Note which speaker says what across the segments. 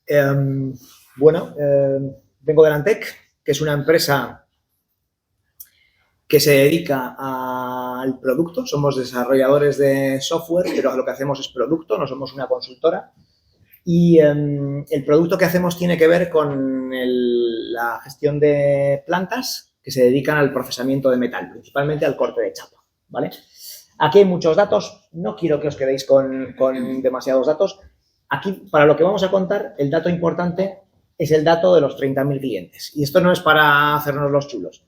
Speaker 1: Eh, bueno, vengo de Lantec, que es una empresa que se dedica al producto. Somos desarrolladores de software, pero lo que hacemos es producto, no somos una consultora. Y el producto que hacemos tiene que ver con la gestión de plantas que se dedican al procesamiento de metal, principalmente al corte de chapa, ¿vale? Aquí hay muchos datos, no quiero que os quedéis con demasiados datos. Aquí, para lo que vamos a contar, el dato importante es el dato de los 30.000 clientes. Y esto no es para hacernos los chulos.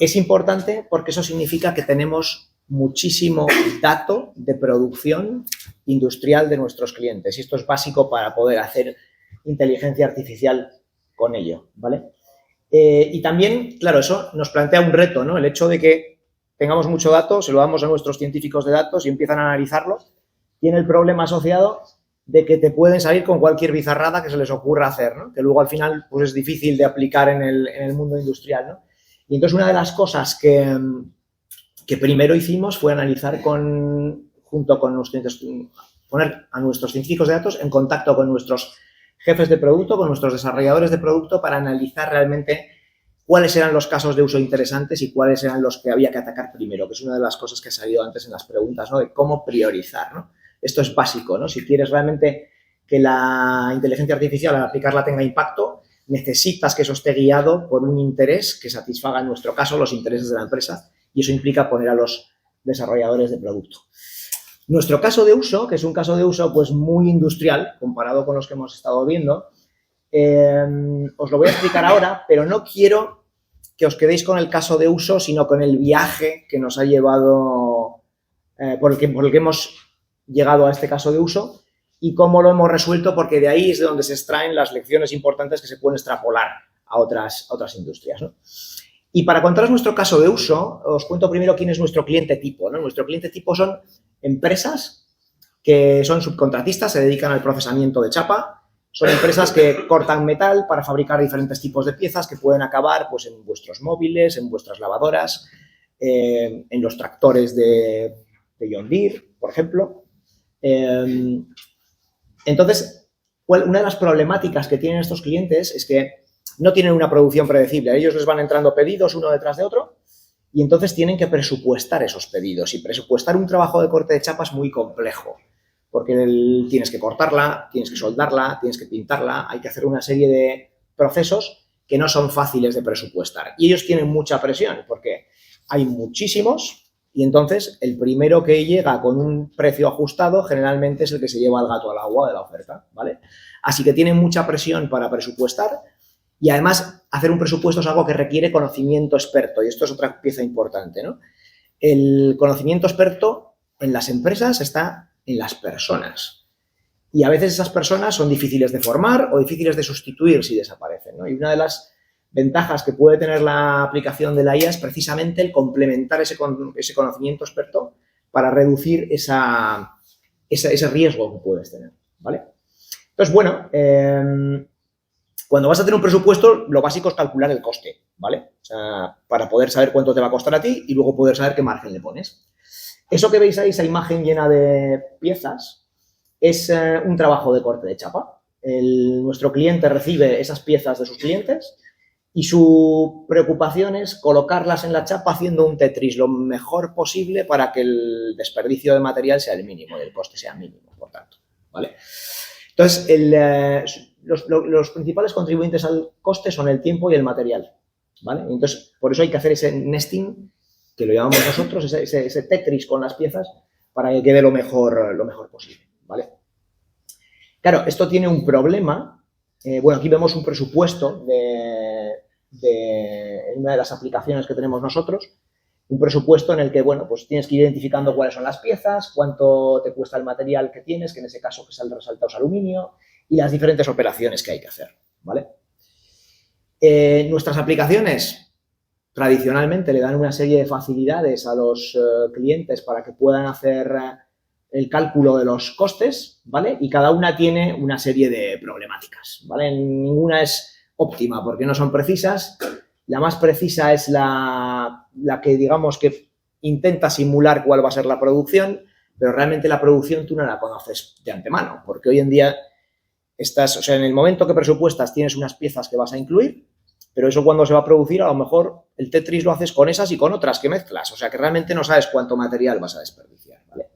Speaker 1: Es importante porque eso significa que tenemos muchísimo dato de producción industrial de nuestros clientes. Y esto es básico para poder hacer inteligencia artificial con ello, ¿vale? Y también, claro, eso nos plantea un reto, ¿no? El hecho de que tengamos mucho dato, se lo damos a nuestros científicos de datos y empiezan a analizarlo, tiene el problema asociado de que te pueden salir con cualquier bizarrada que se les ocurra hacer, ¿no? Que luego al final pues es difícil de aplicar en el mundo industrial, ¿no? Y entonces una de las cosas que primero hicimos fue analizar junto con poner a nuestros científicos de datos en contacto con nuestros jefes de producto, con nuestros desarrolladores de producto, para analizar realmente cuáles eran los casos de uso interesantes y cuáles eran los que había que atacar primero, que es una de las cosas que ha salido antes en las preguntas, ¿no? De cómo priorizar, ¿no? Esto es básico, ¿no? Si quieres realmente que la inteligencia artificial al aplicarla tenga impacto, necesitas que eso esté guiado por un interés que satisfaga, en nuestro caso, los intereses de la empresa, y eso implica poner a los desarrolladores de producto. Nuestro caso de uso, que es un caso de uso pues muy industrial, comparado con los que hemos estado viendo, os lo voy a explicar ahora, pero no quiero que os quedéis con el caso de uso, sino con el viaje que nos ha llevado, por el que hemos llegado a este caso de uso y cómo lo hemos resuelto, porque de ahí es de donde se extraen las lecciones importantes que se pueden extrapolar a otras industrias, ¿no? Y para contaros nuestro caso de uso, os cuento primero quién es nuestro cliente tipo, ¿no? Nuestro cliente tipo son empresas que son subcontratistas, se dedican al procesamiento de chapa. Son empresas que cortan metal para fabricar diferentes tipos de piezas que pueden acabar pues, en vuestros móviles, en vuestras lavadoras, en los tractores de John Deere, por ejemplo. Entonces, una de las problemáticas que tienen estos clientes es que no tienen una producción predecible. A ellos les van entrando pedidos uno detrás de otro y entonces tienen que presupuestar esos pedidos. Y presupuestar un trabajo de corte de chapa es muy complejo, porque tienes que cortarla, tienes que soldarla, tienes que pintarla, hay que hacer una serie de procesos que no son fáciles de presupuestar. Y ellos tienen mucha presión, porque hay muchísimos, y entonces el primero que llega con un precio ajustado generalmente es el que se lleva el gato al agua de la oferta, ¿vale? Así que tienen mucha presión para presupuestar, y además hacer un presupuesto es algo que requiere conocimiento experto, y esto es otra pieza importante, ¿no? El conocimiento experto en las empresas está en las personas. Y a veces esas personas son difíciles de formar o difíciles de sustituir si desaparecen, ¿no? Y una de las ventajas que puede tener la aplicación de la IA es precisamente el complementar ese conocimiento experto para reducir ese riesgo que puedes tener, ¿vale? Entonces, bueno, cuando vas a hacer un presupuesto, lo básico es calcular el coste, ¿vale? O sea, para poder saber cuánto te va a costar a ti y luego poder saber qué margen le pones. Eso que veis ahí, esa imagen llena de piezas, es un trabajo de corte de chapa. Nuestro cliente recibe esas piezas de sus clientes y su preocupación es colocarlas en la chapa haciendo un Tetris lo mejor posible para que el desperdicio de material sea el mínimo y el coste sea mínimo, por tanto, ¿vale? Entonces, los principales contribuyentes al coste son el tiempo y el material, ¿vale? Entonces, por eso hay que hacer ese nesting, que lo llamamos nosotros, ese Tetris con las piezas, para que quede lo mejor posible, ¿vale? Claro, esto tiene un problema. Bueno, aquí vemos un presupuesto de una de las aplicaciones que tenemos nosotros, un presupuesto en el que, bueno, pues tienes que ir identificando cuáles son las piezas, cuánto te cuesta el material que tienes, que en ese caso pues, el resaltado es aluminio, y las diferentes operaciones que hay que hacer, ¿vale? Nuestras aplicaciones tradicionalmente le dan una serie de facilidades a los clientes para que puedan hacer el cálculo de los costes, ¿vale? Y cada una tiene una serie de problemáticas, ¿vale? Ninguna es óptima porque no son precisas. La más precisa es la que, digamos, que intenta simular cuál va a ser la producción, pero realmente la producción tú no la conoces de antemano, porque hoy en día o sea, en el momento que presupuestas tienes unas piezas que vas a incluir, pero eso cuando se va a producir, a lo mejor el Tetris lo haces con esas y con otras que mezclas. O sea, que realmente no sabes cuánto material vas a desperdiciar, ¿vale?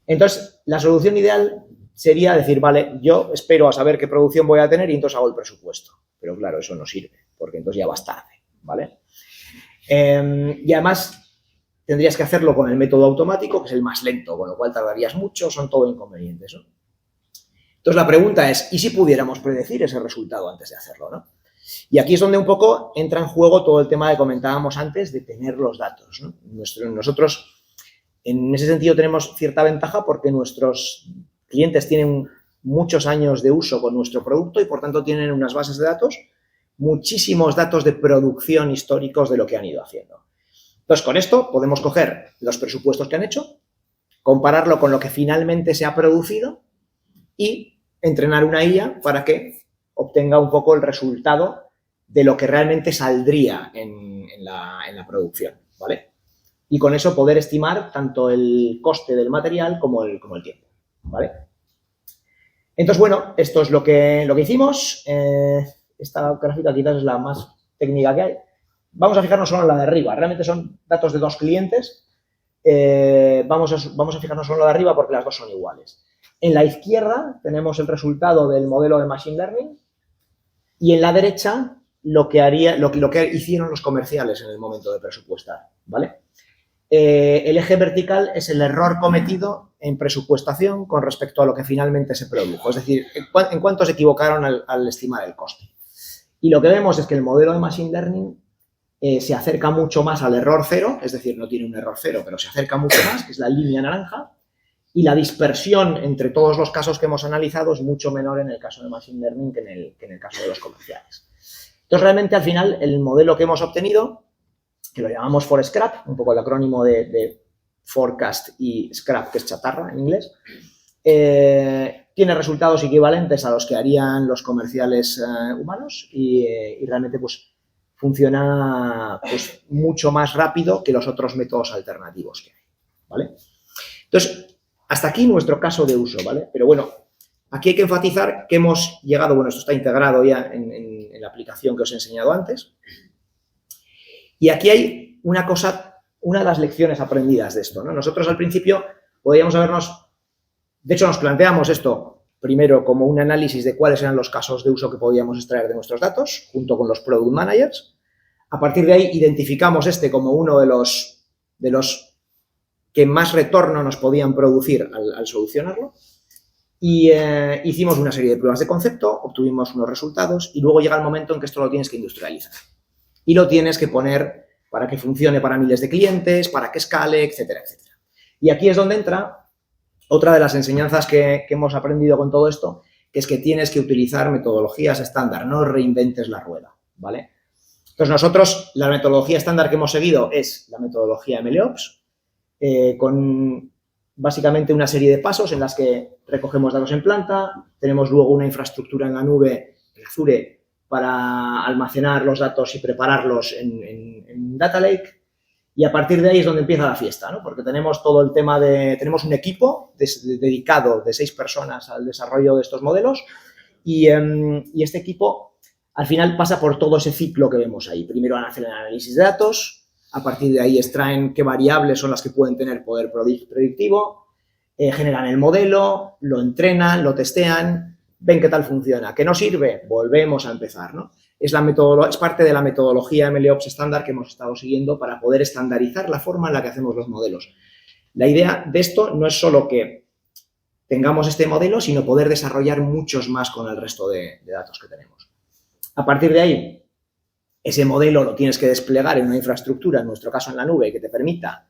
Speaker 1: Entonces, la solución ideal sería decir, vale, yo espero a saber qué producción voy a tener y entonces hago el presupuesto. Pero claro, eso no sirve, porque entonces ya vas tarde, ¿vale? Y además tendrías que hacerlo con el método automático, que es el más lento, con lo cual tardarías mucho, son todo inconvenientes, ¿no? Entonces la pregunta es, ¿y si pudiéramos predecir ese resultado antes de hacerlo, ¿no? Y aquí es donde un poco entra en juego todo el tema que comentábamos antes de tener los datos, ¿no? Nosotros, en ese sentido, tenemos cierta ventaja porque nuestros clientes tienen muchos años de uso con nuestro producto y, por tanto, tienen unas bases de datos, muchísimos datos de producción históricos de lo que han ido haciendo. Entonces, con esto podemos coger los presupuestos que han hecho, compararlo con lo que finalmente se ha producido y entrenar una IA para que obtenga un poco el resultado de lo que realmente saldría en la producción, ¿vale? Y con eso poder estimar tanto el coste del material como el tiempo, ¿vale? Entonces, bueno, esto es lo que hicimos. Esta gráfica quizás es la más técnica que hay. Vamos a fijarnos solo en la de arriba. Realmente son datos de 2 clientes. Vamos a fijarnos solo en la de arriba porque las dos son iguales. En la izquierda tenemos el resultado del modelo de Machine Learning y en la derecha lo que hicieron los comerciales en el momento de presupuestar, ¿vale? El eje vertical es el error cometido en presupuestación con respecto a lo que finalmente se produjo, es decir, en cuánto se equivocaron al estimar el coste. Y lo que vemos es que el modelo de Machine Learning se acerca mucho más al error cero, es decir, no tiene un error cero, pero se acerca mucho más, que es la línea naranja, y la dispersión entre todos los casos que hemos analizado es mucho menor en el caso de Machine Learning que en el caso de los comerciales. Entonces, realmente, al final, el modelo que hemos obtenido, que lo llamamos for scrap, un poco el acrónimo de forecast y scrap, que es chatarra en inglés, tiene resultados equivalentes a los que harían los comerciales humanos y realmente pues funciona pues mucho más rápido que los otros métodos alternativos que hay, ¿vale? Entonces, hasta aquí nuestro caso de uso, ¿vale? Pero bueno, aquí hay que enfatizar que hemos llegado, bueno, esto está integrado ya en la aplicación que os he enseñado antes. Y aquí hay una de las lecciones aprendidas de esto, ¿no? Nosotros al principio podríamos de hecho nos planteamos esto primero como un análisis de cuáles eran los casos de uso que podíamos extraer de nuestros datos, junto con los product managers. A partir de ahí identificamos como uno de los que más retorno nos podían producir al solucionarlo. Y hicimos una serie de pruebas de concepto, obtuvimos unos resultados y luego llega el momento en que esto lo tienes que industrializar. Y lo tienes que poner para que funcione para miles de clientes, para que escale, etcétera, etcétera. Y aquí es donde entra otra de las enseñanzas que hemos aprendido con todo esto, que es que tienes que utilizar metodologías estándar, no reinventes la rueda, ¿vale? Entonces, nosotros, la metodología estándar que hemos seguido es la metodología MLOps, con básicamente una serie de pasos en las que recogemos datos en planta, tenemos luego una infraestructura en la nube, en Azure, para almacenar los datos y prepararlos en Data Lake, y a partir de ahí es donde empieza la fiesta, ¿no? Porque tenemos todo el tema tenemos un equipo dedicado de 6 personas al desarrollo de estos modelos y este equipo al final pasa por todo ese ciclo que vemos ahí. Primero van a hacer el análisis de datos, a partir de ahí extraen qué variables son las que pueden tener poder predictivo, generan el modelo, lo entrenan, lo testean, ven qué tal funciona. ¿Qué no sirve? Volvemos a empezar, ¿no? Es parte de la metodología MLOps estándar que hemos estado siguiendo para poder estandarizar la forma en la que hacemos los modelos. La idea de esto no es solo que tengamos este modelo, sino poder desarrollar muchos más con el resto de datos que tenemos. A partir de ahí, ese modelo lo tienes que desplegar en una infraestructura, en nuestro caso en la nube, que te permita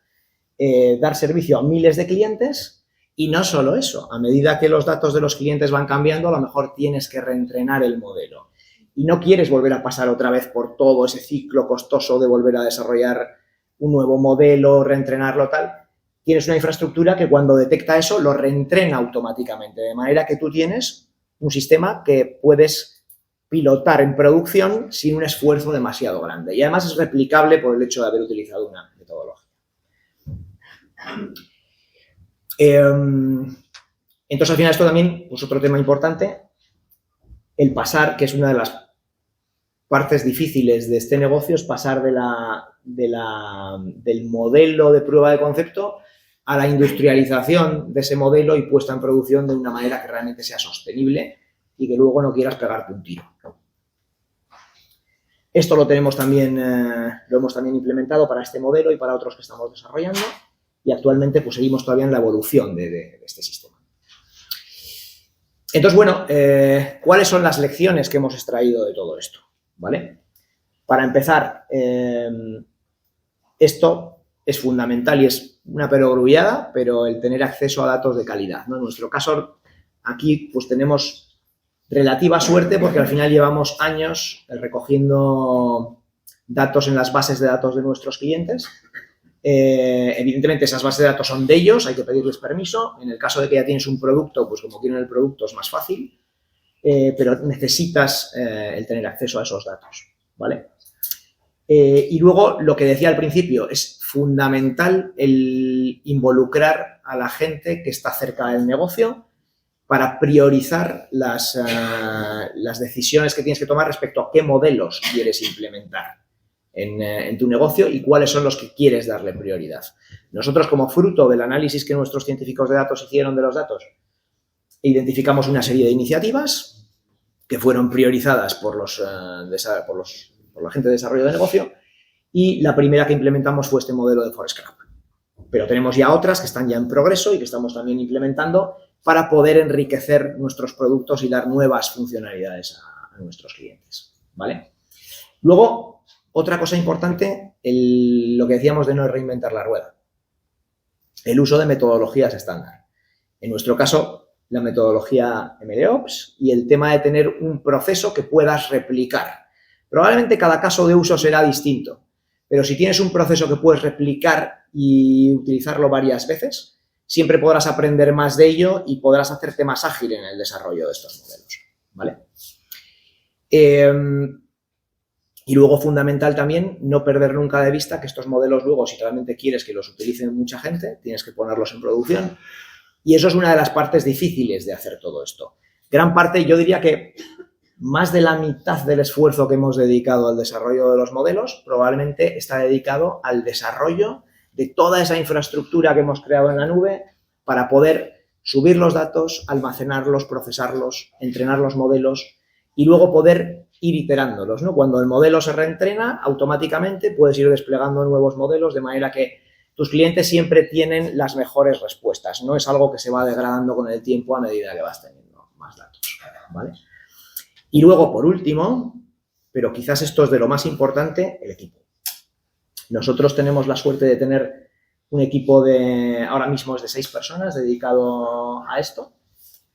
Speaker 1: dar servicio a miles de clientes. Y no solo eso, a medida que los datos de los clientes van cambiando, a lo mejor tienes que reentrenar el modelo. Y no quieres volver a pasar otra vez por todo ese ciclo costoso de volver a desarrollar un nuevo modelo, reentrenarlo, tal. Tienes una infraestructura que cuando detecta eso lo reentrena automáticamente, de manera que tú tienes un sistema que puedes pilotar en producción sin un esfuerzo demasiado grande. Y además es replicable por el hecho de haber utilizado una metodología. Entonces, al final, esto también, pues otro tema importante, el pasar, que es una de las partes difíciles de este negocio, es pasar del modelo de prueba de concepto a la industrialización de ese modelo y puesta en producción de una manera que realmente sea sostenible y que luego no quieras pegarte un tiro. Esto lo hemos también implementado para este modelo y para otros que estamos desarrollando, y actualmente pues seguimos todavía en la evolución de este sistema. Entonces, bueno, ¿cuáles son las lecciones que hemos extraído de todo esto? ¿Vale? Para empezar, esto es fundamental y es una perogrullada, pero el tener acceso a datos de calidad, ¿no? En nuestro caso, aquí pues tenemos relativa suerte porque al final llevamos años recogiendo datos en las bases de datos de nuestros clientes. Evidentemente esas bases de datos son de ellos, hay que pedirles permiso. En el caso de que ya tienes un producto, pues como tienen el producto es más fácil, pero necesitas el tener acceso a esos datos, ¿vale? Y luego, lo que decía al principio, es fundamental el involucrar a la gente que está cerca del negocio para priorizar las decisiones que tienes que tomar respecto a qué modelos quieres implementar en tu negocio y cuáles son los que quieres darle prioridad. Nosotros, como fruto del análisis que nuestros científicos de datos hicieron de los datos, identificamos una serie de iniciativas que fueron priorizadas por la gente de desarrollo de negocio, y la primera que implementamos fue este modelo de Forest Scrap. Pero tenemos ya otras que están ya en progreso y que estamos también implementando para poder enriquecer nuestros productos y dar nuevas funcionalidades a nuestros clientes, ¿vale? Luego, otra cosa importante, lo que decíamos de no reinventar la rueda. El uso de metodologías estándar. En nuestro caso, la metodología MLOps y el tema de tener un proceso que puedas replicar. Probablemente cada caso de uso será distinto, pero si tienes un proceso que puedes replicar y utilizarlo varias veces, siempre podrás aprender más de ello y podrás hacerte más ágil en el desarrollo de estos modelos, ¿vale? Y luego, fundamental también, no perder nunca de vista que estos modelos luego, si realmente quieres que los utilicen mucha gente, tienes que ponerlos en producción. Y eso es una de las partes difíciles de hacer todo esto. Gran parte, yo diría que más de la mitad del esfuerzo que hemos dedicado al desarrollo de los modelos probablemente está dedicado al desarrollo de toda esa infraestructura que hemos creado en la nube para poder subir los datos, almacenarlos, procesarlos, entrenar los modelos y luego poder ir iterándolos, ¿no? Cuando el modelo se reentrena, automáticamente puedes ir desplegando nuevos modelos de manera que tus clientes siempre tienen las mejores respuestas. No es algo que se va degradando con el tiempo a medida que vas teniendo más datos, ¿vale? Y luego, por último, pero quizás esto es de lo más importante, el equipo. Nosotros tenemos la suerte de tener un equipo ahora mismo es de 6 personas dedicado a esto,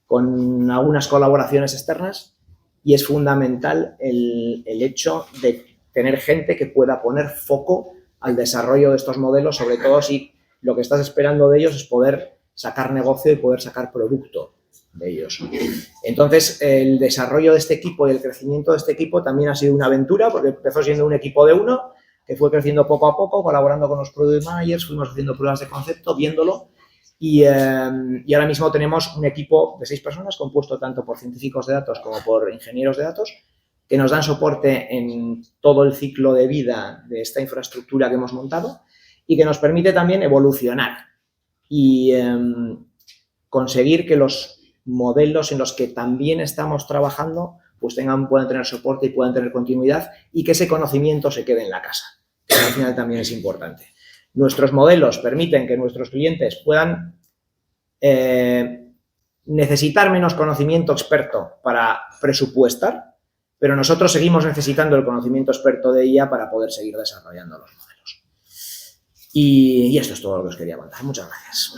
Speaker 1: con algunas colaboraciones externas, y es fundamental el hecho de tener gente que pueda poner foco al desarrollo de estos modelos, sobre todo si lo que estás esperando de ellos es poder sacar negocio y poder sacar producto de ellos. Entonces, el desarrollo de este equipo y el crecimiento de este equipo también ha sido una aventura, porque empezó siendo un equipo de 1, que fue creciendo poco a poco, colaborando con los product managers, fuimos haciendo pruebas de concepto, viéndolo, y ahora mismo tenemos un equipo de 6 personas compuesto tanto por científicos de datos como por ingenieros de datos, que nos dan soporte en todo el ciclo de vida de esta infraestructura que hemos montado y que nos permite también evolucionar y conseguir que los modelos en los que también estamos trabajando pues puedan tener soporte y puedan tener continuidad y que ese conocimiento se quede en la casa, que al final también es importante. Nuestros modelos permiten que nuestros clientes puedan necesitar menos conocimiento experto para presupuestar, pero nosotros seguimos necesitando el conocimiento experto de IA para poder seguir desarrollando los modelos. Y esto es todo lo que os quería contar. Muchas gracias.